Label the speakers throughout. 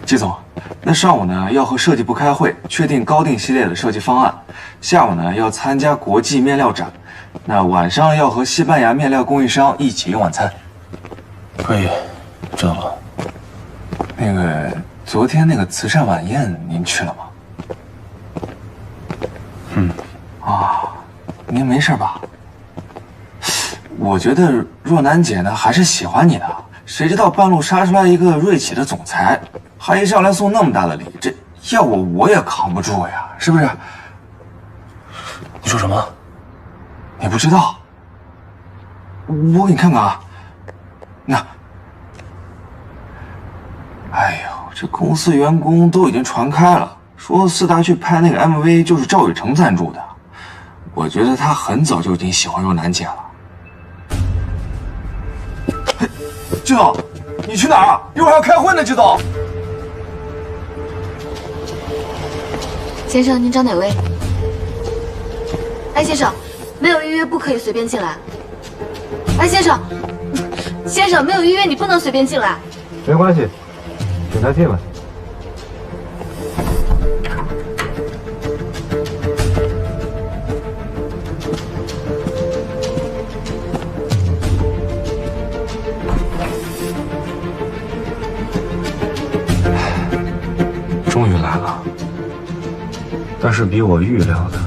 Speaker 1: 季总，那上午呢要和设计部开会，确定高定系列的设计方案；下午呢要参加国际面料展，那晚上要和西班牙面料供应商一起用晚餐。
Speaker 2: 可以，知道了。
Speaker 1: 那个昨天那个慈善晚宴您去了吗？您没事吧？我觉得若楠姐呢还是喜欢你的，谁知道半路杀出来一个瑞企的总裁，还一上来送那么大的礼，这要我也扛不住呀，是不是？
Speaker 2: 你说什么？
Speaker 1: 你不知道？我给你看看啊，那，哎呦，这公司员工都已经传开了，说四大去拍那个 MV 就是赵雨辰赞助的。我觉得他很早就已经喜欢若楠姐了。嘿，季总，你去哪儿啊？一会儿还要开会呢，季总。
Speaker 3: 先生，您找哪位？哎，先生，没有预约不可以随便进来。哎，先生，没有预约你不能随便进来。
Speaker 4: 没关系，请他进来。
Speaker 1: 终于来了，但是比我预料的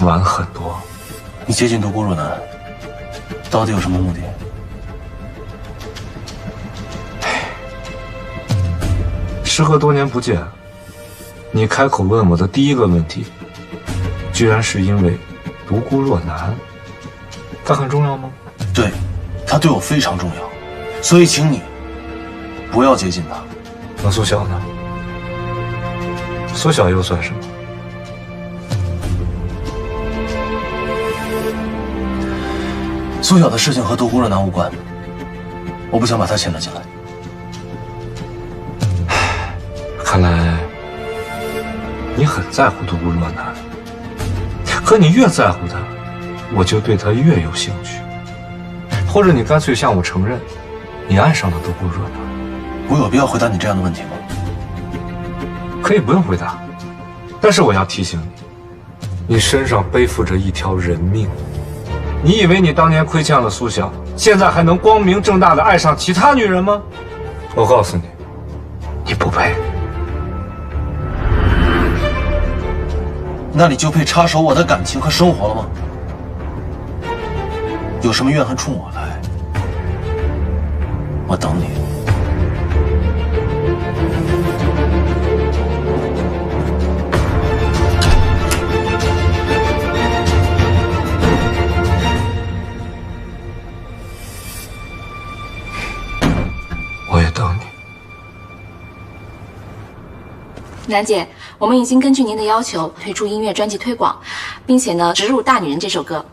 Speaker 1: 晚很多。
Speaker 2: 你接近独孤若男，到底有什么目的？
Speaker 4: 时隔多年不见，你开口问我的第一个问题，居然是因为独孤若男，他很重要吗？
Speaker 2: 对，他对我非常重要，所以请你不要接近他。
Speaker 4: 那苏晓呢？苏晓又算什么？
Speaker 2: 苏晓的事情和独孤若男无关，我不想把他牵了进来。
Speaker 4: 看来你很在乎独孤若男，可你越在乎他，我就对他越有兴趣。或者你干脆向我承认，你爱上了独孤若男。
Speaker 2: 我有必要回答你这样的问题吗？
Speaker 4: 可以不用回答，但是我要提醒你，你身上背负着一条人命。你以为你当年亏欠了苏晓，现在还能光明正大的爱上其他女人吗？我告诉你，你不配。
Speaker 2: 那你就配插手我的感情和生活了吗？有什么怨恨冲我来，我等你。
Speaker 4: 我也等你。
Speaker 3: 楠姐，我们已经根据您的要求推出音乐专辑推广，并且呢植入《大女人》这首歌。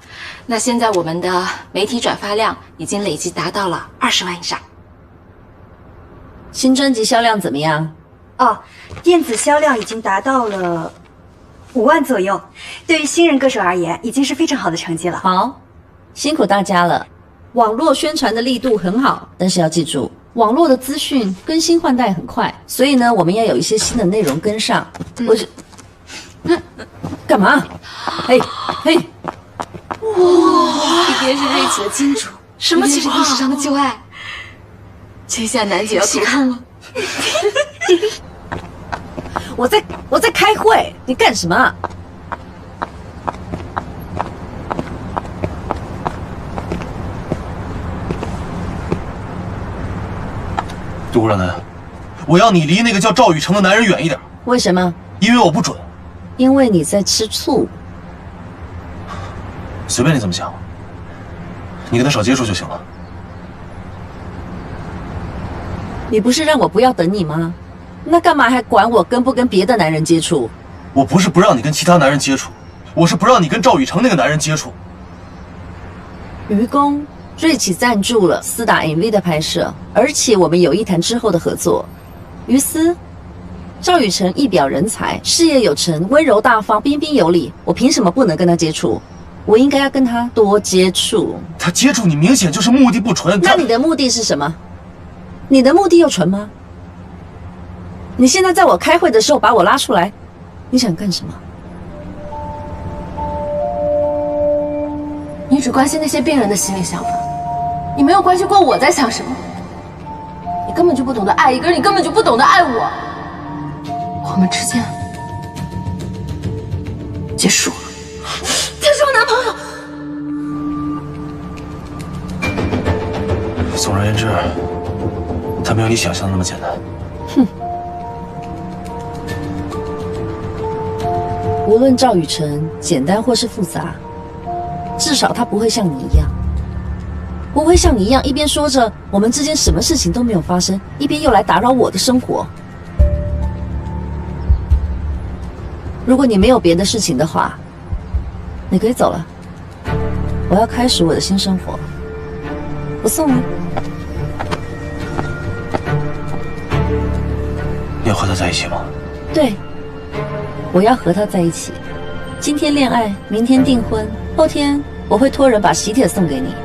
Speaker 3: 那现在我们的媒体转发量已经累计达到了20万以上。
Speaker 5: 新专辑销量怎么样？
Speaker 6: 哦，电子销量已经达到了5万左右，对于新人歌手而言，已经是非常好的成绩了。
Speaker 5: 好，辛苦大家了。网络宣传的力度很好，但是要记住，网络的资讯更新换代很快，所以呢，我们要有一些新的内容跟上。我是，干嘛？嘿，嘿，
Speaker 3: 哇！你爹是瑞奇的金主，什么其实历史上的旧爱。这下楠姐要头痛了。
Speaker 5: 我在开会，你干什么？
Speaker 2: 独孤若男，我要你离那个叫赵雨辰的男人远一点。
Speaker 5: 为什么？
Speaker 2: 因为我不准。
Speaker 5: 因为你在吃醋。
Speaker 2: 随便你怎么想，你跟他少接触就行了。
Speaker 5: 你不是让我不要等你吗？那干嘛还管我跟不跟别的男人接触？
Speaker 2: 我不是不让你跟其他男人接触，我是不让你跟赵雨辰那个男人接触。
Speaker 5: 愚公，瑞奇赞助了私打 MV 的拍摄，而且我们有一谈之后的合作。于私，赵雨辰一表人才，事业有成，温柔大方，彬彬有礼，我凭什么不能跟他接触？我应该要跟他多接触。
Speaker 2: 他接触你明显就是目的不纯。
Speaker 5: 那你的目的是什么？你的目的又纯吗？你现在在我开会的时候把我拉出来，你想干什么？
Speaker 3: 你只关心那些病人的心理想法，你没有关心过我在想什么。你根本就不懂得爱一个人，你根本就不懂得爱我。我们之间结束了。他是我男朋友。
Speaker 2: 总而言之，他没有你想象的那么简单。
Speaker 5: 哼。无论赵雨辰简单或是复杂，至少他不会像你一样，不会像你一样一边说着我们之间什么事情都没有发生，一边又来打扰我的生活。如果你没有别的事情的话，你可以走了。我要开始我的新生活，不送你。
Speaker 2: 你要和他在一起吗？
Speaker 5: 对，我要和他在一起。今天恋爱，明天订婚，后天我会托人把喜帖送给你。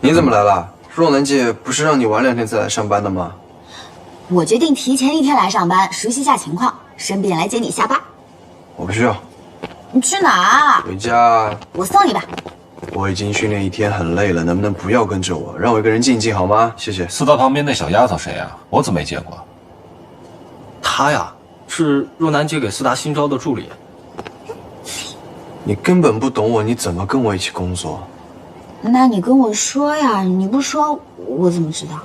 Speaker 7: 你怎么来了？若楠姐不是让你晚2天再来上班的吗？
Speaker 8: 我决定提前1天来上班，熟悉一下情况，顺便来接你下班。
Speaker 7: 我不需要。
Speaker 8: 你去哪儿？
Speaker 7: 回家。
Speaker 8: 我送你吧。
Speaker 7: 我已经训练1天，很累了，能不能不要跟着我，让我一个人静静好吗？谢谢。
Speaker 9: 4道旁边那小丫头谁呀？我怎么没见过？
Speaker 2: 她呀，是若楠姐给4达新招的助理。
Speaker 7: 你根本不懂我，你怎么跟我一起工作？
Speaker 8: 那你跟我说呀，你不说我怎么知道？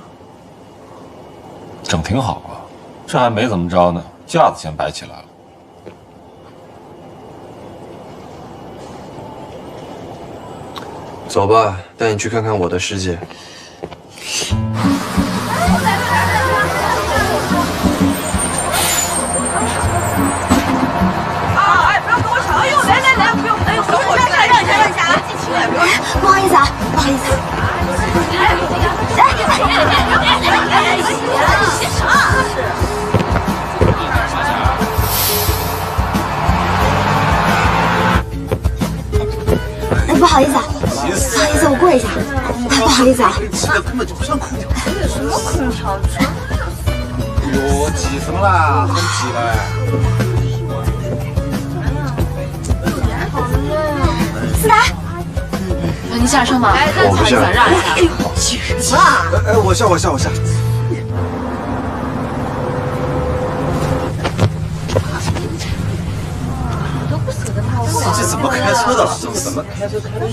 Speaker 9: 整挺好啊，这还没怎么着呢，架子先摆起来了。
Speaker 7: 走吧，带你去看看我的世界。
Speaker 8: 不好意思啊，不好意思。不好意思啊，不好意思，我过一下。不好意思啊。
Speaker 2: 这根本就不像空调。
Speaker 8: 什么空调？
Speaker 1: 哟，挤什么啦？很挤嘞。
Speaker 8: 4达。
Speaker 3: 你下车吗？
Speaker 7: 我不下。
Speaker 3: 让一下。
Speaker 8: 什么？
Speaker 1: 我下。
Speaker 2: 这怎么开车的了？怎么开车开的？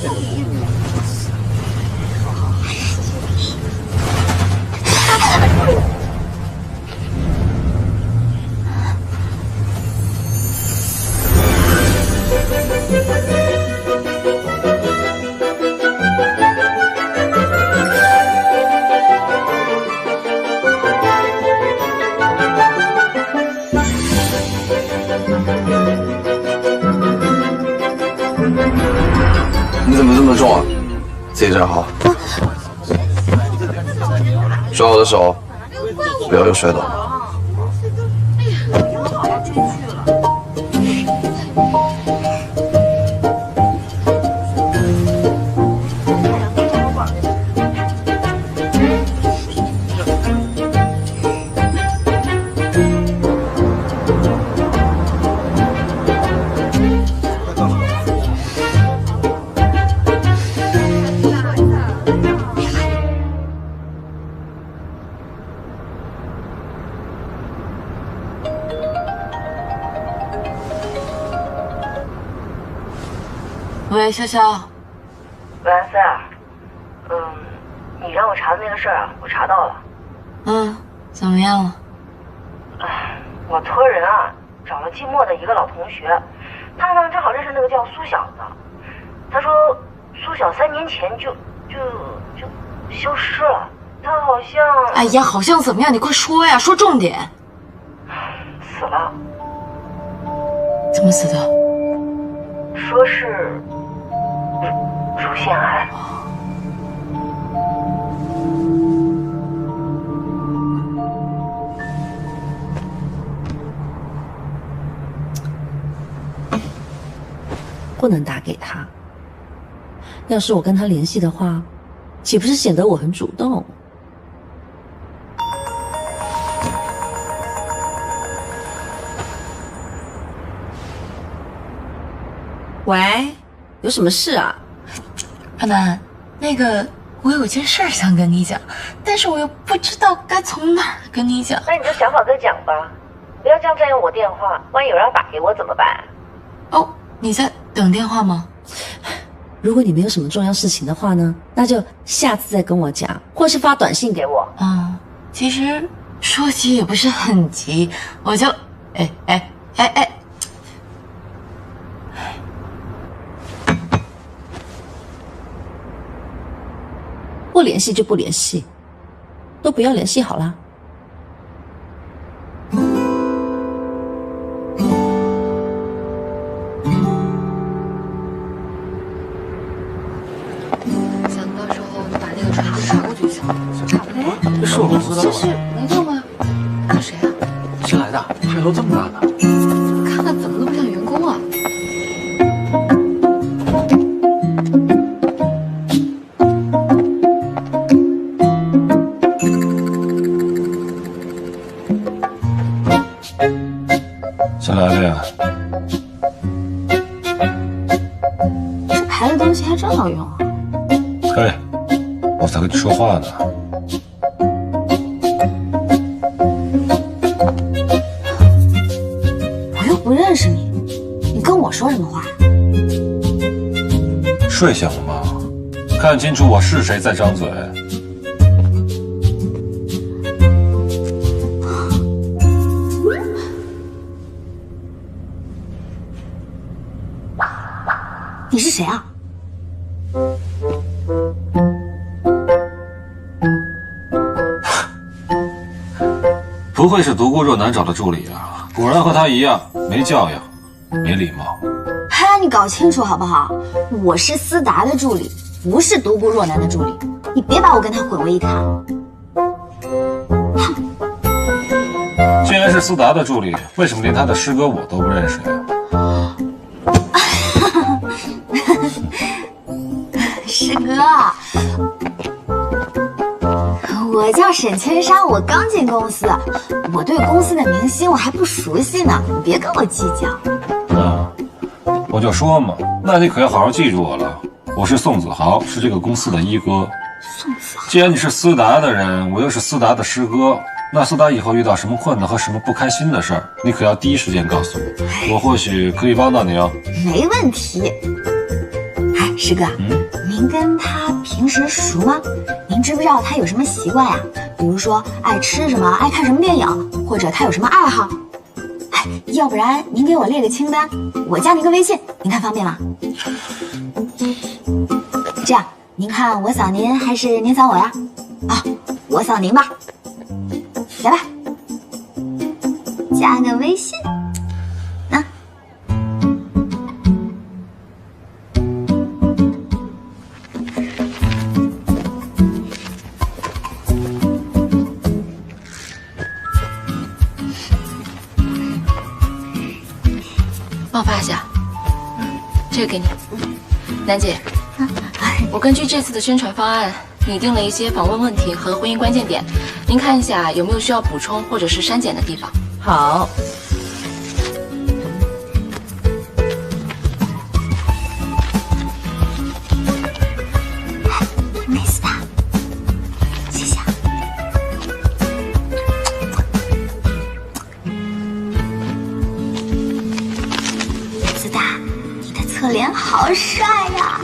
Speaker 7: 你怎么这么重啊？自己站好，抓我的手，不要又摔倒。
Speaker 3: 喂，潇潇。
Speaker 10: 喂，安菲儿，你让我查的那个事儿啊，我查到了。
Speaker 3: 怎么样了？
Speaker 10: 我托人啊找了季末的一个老同学，他呢正好认识那个叫苏晓的。他说苏晓3年前就消失了，他好像……
Speaker 3: 哎呀，好像怎么样？你快说呀，说重点。
Speaker 10: 死了。
Speaker 3: 怎么死的？
Speaker 10: 说是乳腺癌。
Speaker 5: 不能打给他。要是我跟他联系的话，岂不是显得我很主动？喂，有什么事啊？
Speaker 3: 阿南，那个我有件事想跟你讲，但是我又不知道该从哪儿跟你讲。
Speaker 10: 那你就想法再讲吧，不要这样占用我电话，万一有人要打给我怎么办？
Speaker 3: 哦，你在等电话吗？
Speaker 5: 如果你没有什么重要事情的话呢，那就下次再跟我讲，或是发短信给我。
Speaker 3: 其实说急也不是很急，我就，
Speaker 5: 不联系就不联系，都不要联系好啦。
Speaker 3: 想到时候你把那个船给传过去就行了。
Speaker 2: 这是我公司的吗？
Speaker 3: 这是雷总吗？这谁啊？
Speaker 2: 新来的，派头这么大呢。
Speaker 3: 看看怎么都不像员工啊。
Speaker 9: 新来的呀？
Speaker 8: 这牌的东西还真好用啊！
Speaker 9: 嘿，我在跟你说话呢。
Speaker 8: 我又不认识你，你跟我说什么话？
Speaker 9: 睡醒了吗？看清楚我是谁再张嘴。
Speaker 8: 你是谁啊？
Speaker 9: 不会是独孤若男找的助理啊？果然和他一样，没教养，没礼貌。
Speaker 8: 嗨，你搞清楚好不好？我是思达的助理，不是独孤若男的助理，你别把我跟他混为一谈。
Speaker 9: 既然是思达的助理，为什么连他的师哥我都不认识呀？
Speaker 8: 师哥，我叫沈千山，我刚进公司，我对公司的明星我还不熟悉呢，你别跟我计较。
Speaker 9: 我就说嘛，那你可要好好记住我了。我是宋子豪，是这个公司的一哥。
Speaker 8: 宋子豪，
Speaker 9: 既然你是思达的人，我又是思达的师哥，那思达以后遇到什么困难和什么不开心的事儿，你可要第一时间告诉我，我或许可以帮到你哦。
Speaker 8: 没问题。哎，师哥，您跟他平时熟吗？您知不知道他有什么习惯呀？比如说爱吃什么，爱看什么电影，或者他有什么爱好？哎，要不然您给我列个清单，我加您个微信，您看方便吗？这样，您看我扫您还是您扫我呀？啊，我扫您吧。来吧，加个微信。
Speaker 3: 帮我发一下，这个给你，楠姐。我根据这次的宣传方案，拟定了一些访问问题和婚姻关键点，您看一下有没有需要补充或者是删减的地方。
Speaker 5: 好。
Speaker 8: 美死他，谢谢。子达，你的侧脸好帅呀！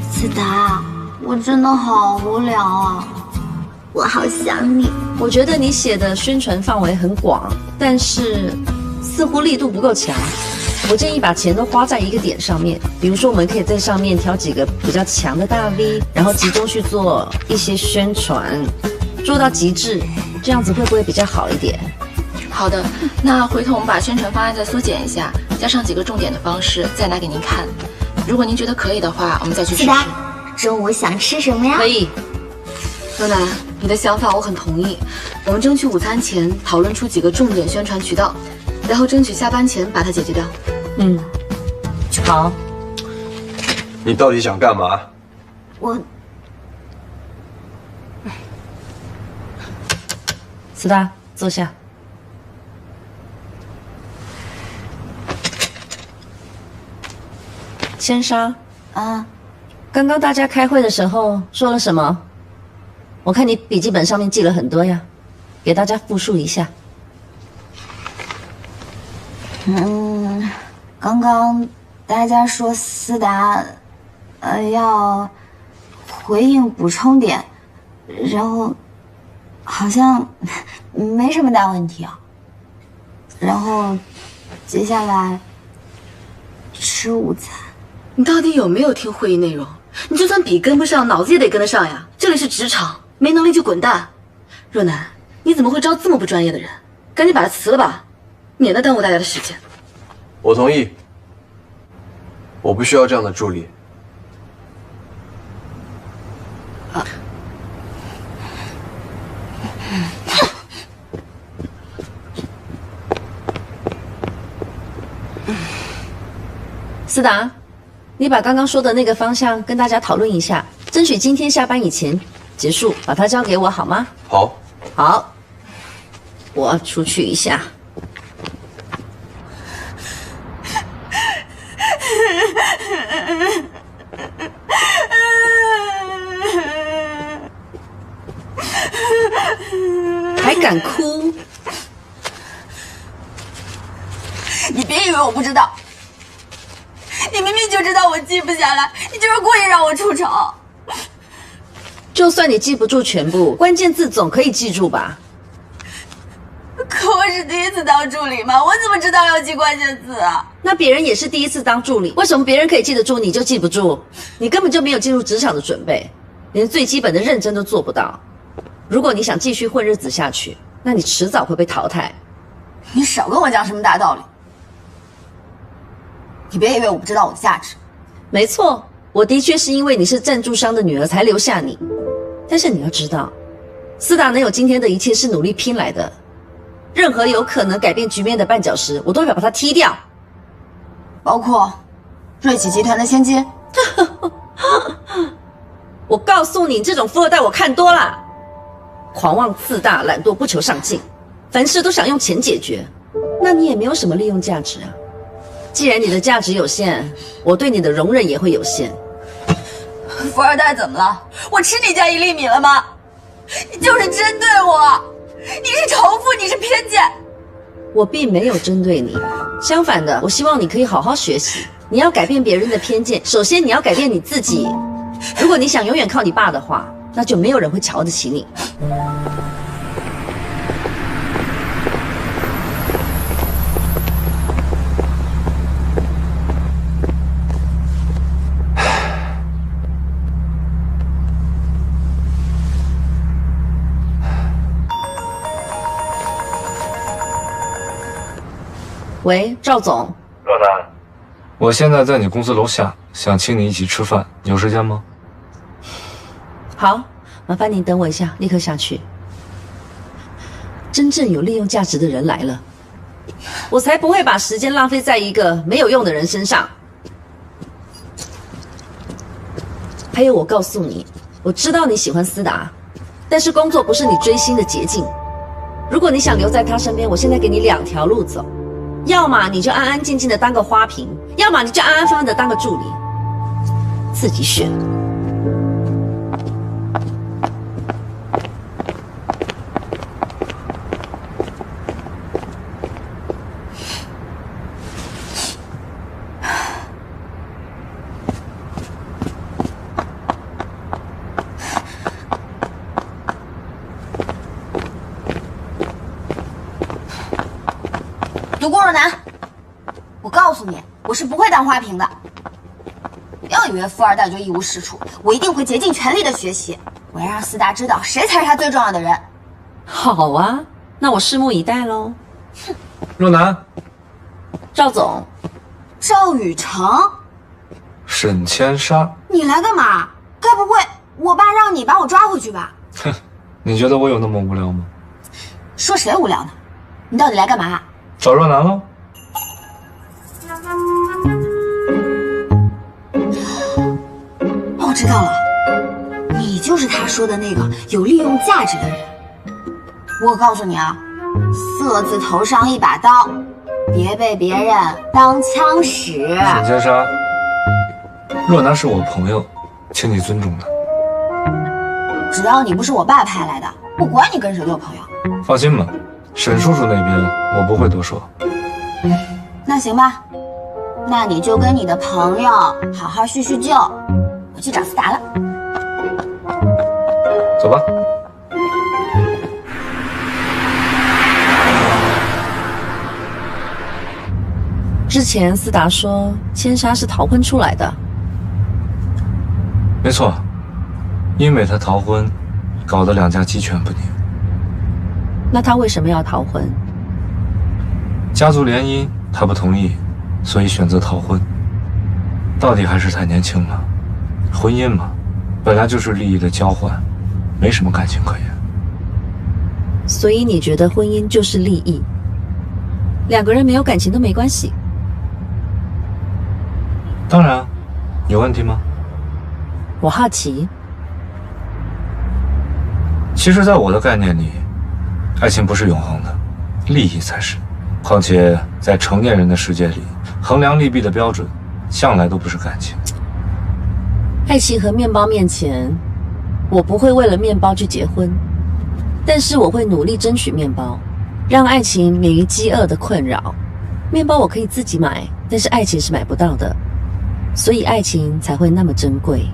Speaker 8: 子达，我真的好无聊啊，我好想你。
Speaker 5: 我觉得你写的宣传范围很广，但是似乎力度不够强。我建议把钱都花在一个点上面，比如说我们可以在上面挑几个比较强的大 V， 然后集中去做一些宣传，做到极致，这样子会不会比较好一点？
Speaker 3: 好的，那回头我们把宣传方案再缩减一下，加上几个重点的方式，再拿给您看。如果您觉得可以的话，我们再去试试。
Speaker 8: 中午想吃什么呀？
Speaker 5: 可以。
Speaker 11: 若楠，你的想法我很同意，我们争取午餐前讨论出几个重点宣传渠道，然后争取下班前把它解决掉。
Speaker 5: 嗯，好。
Speaker 7: 你到底想干嘛？
Speaker 5: 斯达，坐下。千莎，刚刚大家开会的时候说了什么？我看你笔记本上面记了很多呀，给大家复述一下。
Speaker 8: 刚刚大家说思达，要回应补充点，然后好像没什么大问题啊。然后接下来吃午餐。
Speaker 11: 你到底有没有听会议内容？你就算笔跟不上，脑子也得跟得上呀。这里是职场，没能力就滚蛋。若楠，你怎么会招这么不专业的人？赶紧把他辞了吧，免得耽误大家的时间。
Speaker 7: 我同意。我不需要这样的助理。
Speaker 5: 思达，你把刚刚说的那个方向跟大家讨论一下，争取今天下班以前结束，把它交给我好吗？
Speaker 7: 好。
Speaker 5: 好，我出去一下。还敢哭？
Speaker 8: 你别以为我不知道，你明明就知道我记不下来，你就是故意让我出丑。
Speaker 5: 就算你记不住全部，关键字总可以记住吧？
Speaker 8: 可我是第一次当助理嘛，我怎么知道要记关键字啊？
Speaker 5: 那别人也是第一次当助理，为什么别人可以记得住，你就记不住？你根本就没有进入职场的准备，连最基本的认真都做不到。如果你想继续混日子下去，那你迟早会被淘汰。
Speaker 8: 你少跟我讲什么大道理。你别以为我不知道我的价值。
Speaker 5: 没错，我的确是因为你是赞助商的女儿才留下你。但是你要知道，思达能有今天的一切是努力拼来的。任何有可能改变局面的绊脚石，我都会把它踢掉。
Speaker 8: 包括瑞奇集团的千金。
Speaker 5: 我告诉你，这种富二代我看多了，狂妄自大、懒惰、不求上进，凡事都想用钱解决，那你也没有什么利用价值啊。既然你的价值有限，我对你的容忍也会有限。
Speaker 8: 富二代怎么了？我吃你家1粒米了吗？你就是针对我，你是仇富，你是偏见。
Speaker 5: 我并没有针对你，相反的，我希望你可以好好学习。你要改变别人的偏见，首先你要改变你自己。如果你想永远靠你爸的话，那就没有人会瞧得起你。喂，赵总。
Speaker 4: 若楠，我现在在你公司楼下，想请你一起吃饭，有时间吗？
Speaker 5: 好，麻烦您等我一下，立刻下去。真正有利用价值的人来了，我才不会把时间浪费在一个没有用的人身上。还有，我告诉你，我知道你喜欢思达，但是工作不是你追星的捷径。如果你想留在他身边，我现在给你2条路走。要么你就安安静静的当个花瓶，要么你就安安分分的当个助理，自己选。
Speaker 8: 独孤若男，我告诉你，我是不会当花瓶的。不要以为富二代就一无是处，我一定会竭尽全力的学习。我要让四大知道谁才是他最重要的人。
Speaker 5: 好啊，那我拭目以待喽。
Speaker 4: 若男，
Speaker 5: 赵总，
Speaker 8: 赵雨成，
Speaker 4: 沈千沙，
Speaker 8: 你来干嘛？该不会我爸让你把我抓回去吧？
Speaker 4: 哼，你觉得我有那么无聊吗？
Speaker 8: 说谁无聊呢？你到底来干嘛？
Speaker 4: 找若男喽。
Speaker 8: 我知道了，你就是他说的那个有利用价值的人。我告诉你啊，色字头上一把刀，别被别人当枪使。
Speaker 4: 沈千沙，若男是我朋友，请你尊重他。
Speaker 8: 只要你不是我爸派来的，我管你跟谁做朋友。
Speaker 4: 放心吧，沈叔叔那边我不会多说。
Speaker 8: 那行吧，那你就跟你的朋友好好叙叙旧。我去找思达了。
Speaker 4: 走吧。
Speaker 5: 之前思达说千沙是逃婚出来的，
Speaker 4: 没错，因为他逃婚，搞得两家鸡犬不宁。
Speaker 5: 那他为什么要逃婚？
Speaker 4: 家族联姻，他不同意，所以选择逃婚。到底还是太年轻了，婚姻嘛，本来就是利益的交换，没什么感情可言。
Speaker 5: 所以你觉得婚姻就是利益？两个人没有感情都没关系？
Speaker 4: 当然，有问题吗？
Speaker 5: 我好奇。
Speaker 4: 其实，在我的概念里，爱情不是永恒的，利益才是。况且，在成年人的世界里，衡量利弊的标准，向来都不是感情。
Speaker 5: 爱情和面包面前，我不会为了面包去结婚，但是我会努力争取面包，让爱情免于饥饿的困扰。面包我可以自己买，但是爱情是买不到的，所以爱情才会那么珍贵。